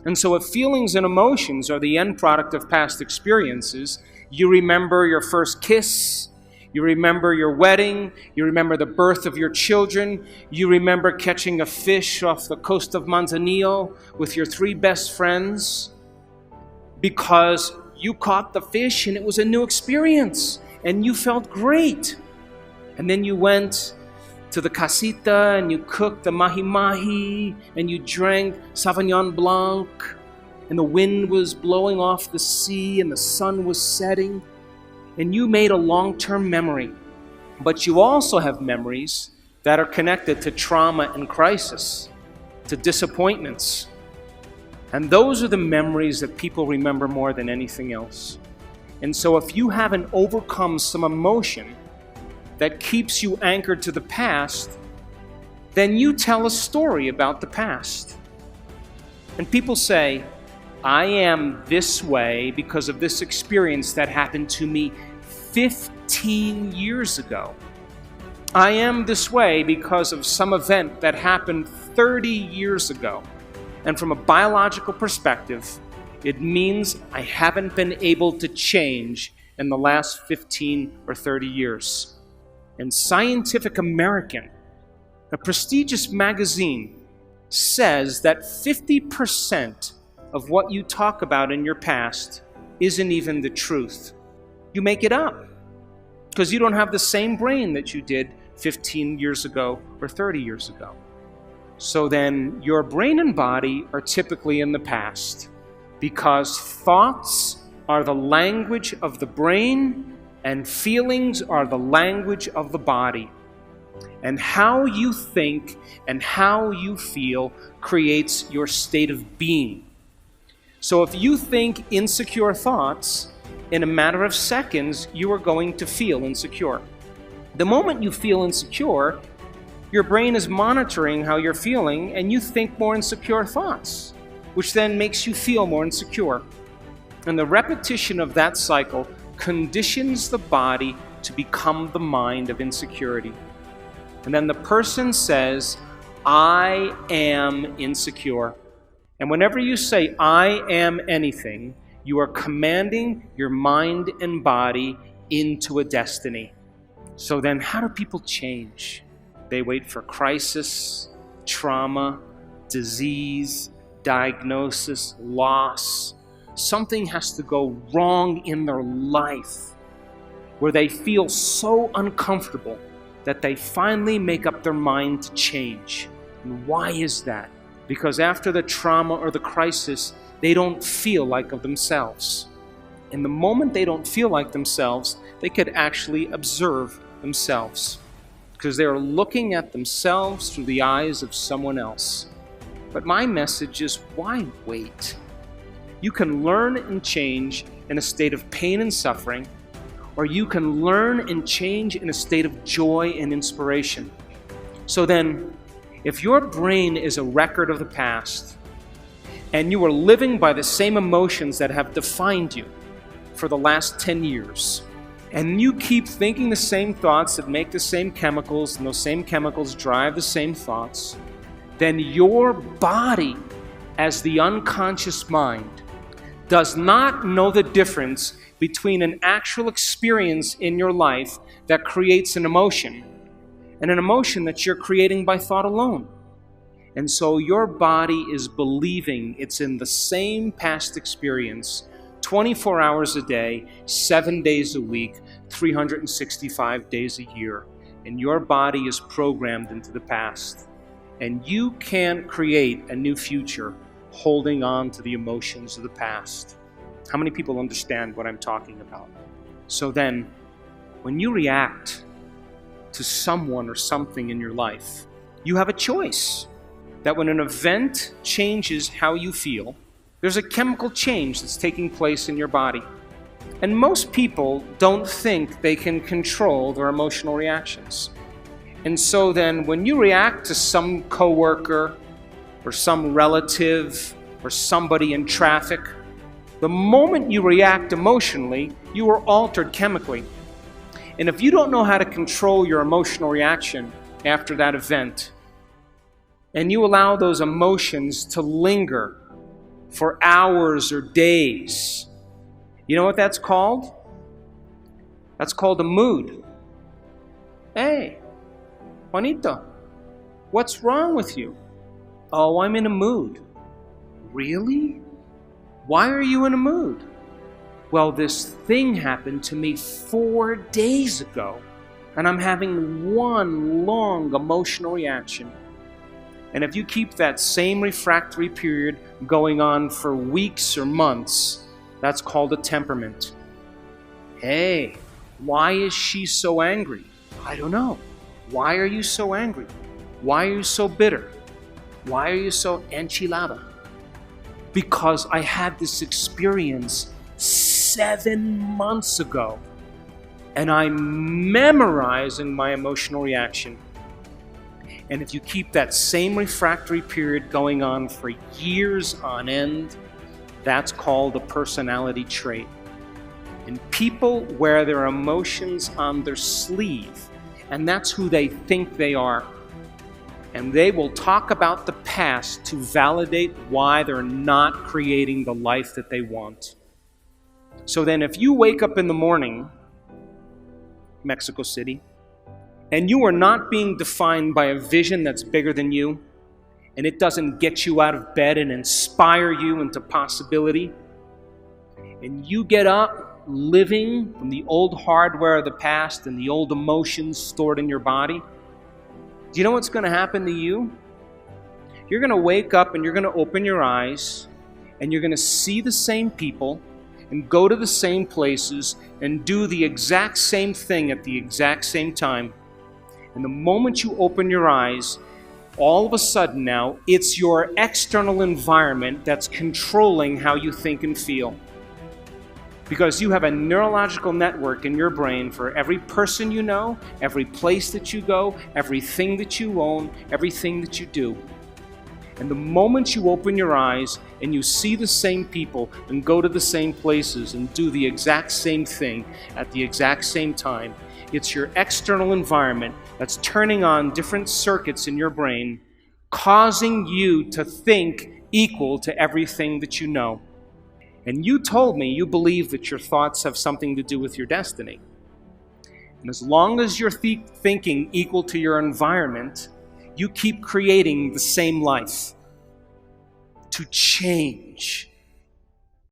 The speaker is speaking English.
And so if feelings and emotions are the end product of past experiences, you remember your first kiss, you remember your wedding, you remember the birth of your children, you remember catching a fish off the coast of Manzanillo with your 3 best friends, because you caught the fish and it was a new experience and you felt great. And then you went to the casita and you cooked the mahi-mahi and you drank Sauvignon Blanc and the wind was blowing off the sea and the sun was setting and you made a long-term memory. But you also have memories that are connected to trauma and crisis, to disappointments. And those are the memories that people remember more than anything else. And so if you haven't overcome some emotion that keeps you anchored to the past, then you tell a story about the past. And people say, I am this way because of this experience that happened to me 15 years ago. I am this way because of some event that happened 30 years ago. And from a biological perspective, it means I haven't been able to change in the last 15 or 30 years. And Scientific American, a prestigious magazine, says that 50% of what you talk about in your past isn't even the truth. You make it up because you don't have the same brain that you did 15 years ago or 30 years ago. So then your brain and body are typically in the past because thoughts are the language of the brain and feelings are the language of the body. And how you think and how you feel creates your state of being. So if you think insecure thoughts, in a matter of seconds, you are going to feel insecure. The moment you feel insecure, your brain is monitoring how you're feeling and you think more insecure thoughts, which then makes you feel more insecure. And the repetition of that cycle conditions the body to become the mind of insecurity. And then the person says, I am insecure. And whenever you say, I am anything, you are commanding your mind and body into a destiny. So then how do people change? They wait for crisis, trauma, disease, diagnosis, loss. Something has to go wrong in their life where they feel so uncomfortable that they finally make up their mind to change. And why is that? Because after the trauma or the crisis, they don't feel like of themselves. And the moment they don't feel like themselves, they could actually observe themselves because they are looking at themselves through the eyes of someone else. But my message is, why wait? You can learn and change in a state of pain and suffering, or you can learn and change in a state of joy and inspiration. So then, if your brain is a record of the past, and you are living by the same emotions that have defined you for the last 10 years, and you keep thinking the same thoughts that make the same chemicals, and those same chemicals drive the same thoughts, then your body, as the unconscious mind, does not know the difference between an actual experience in your life that creates an emotion and an emotion that you're creating by thought alone. And so your body is believing it's in the same past experience 24 hours a day, 7 days a week, 365 days a year. And your body is programmed into the past. And you can't create a new future holding on to the emotions of the past. How many people understand what I'm talking about? So then, when you react to someone or something in your life, you have a choice. That when an event changes how you feel, there's a chemical change that's taking place in your body. And most people don't think they can control their emotional reactions. And so then when you react to some coworker or some relative or somebody in traffic, the moment you react emotionally, you are altered chemically. And if you don't know how to control your emotional reaction after that event, and you allow those emotions to linger for hours or days. You know what that's called? That's called a mood. Hey, Juanito, what's wrong with you? Oh, I'm in a mood. Really? Why are you in a mood? Well, this thing happened to me 4 days ago, and I'm having one long emotional reaction. And if you keep that same refractory period going on for weeks or months, that's called a temperament. Hey, why is she so angry? I don't know. Why are you so angry? Why are you so bitter? Why are you so enchilada? Because I had this experience 7 months ago, and I'm memorizing my emotional reaction. And if you keep that same refractory period going on for years on end, that's called a personality trait. And people wear their emotions on their sleeve, and that's who they think they are. And they will talk about the past to validate why they're not creating the life that they want. So then if you wake up in the morning, Mexico City, and you are not being defined by a vision that's bigger than you, and it doesn't get you out of bed and inspire you into possibility, and you get up living from the old hardware of the past and the old emotions stored in your body, do you know what's going to happen to you? You're going to wake up and you're going to open your eyes and you're going to see the same people and go to the same places and do the exact same thing at the exact same time. And the moment you open your eyes, all of a sudden now, it's your external environment that's controlling how you think and feel. Because you have a neurological network in your brain for every person you know, every place that you go, everything that you own, everything that you do. And the moment you open your eyes and you see the same people and go to the same places and do the exact same thing at the exact same time, it's your external environment that's turning on different circuits in your brain, causing you to think equal to everything that you know. And you told me you believe that your thoughts have something to do with your destiny. And as long as you're thinking equal to your environment, you keep creating the same life. To change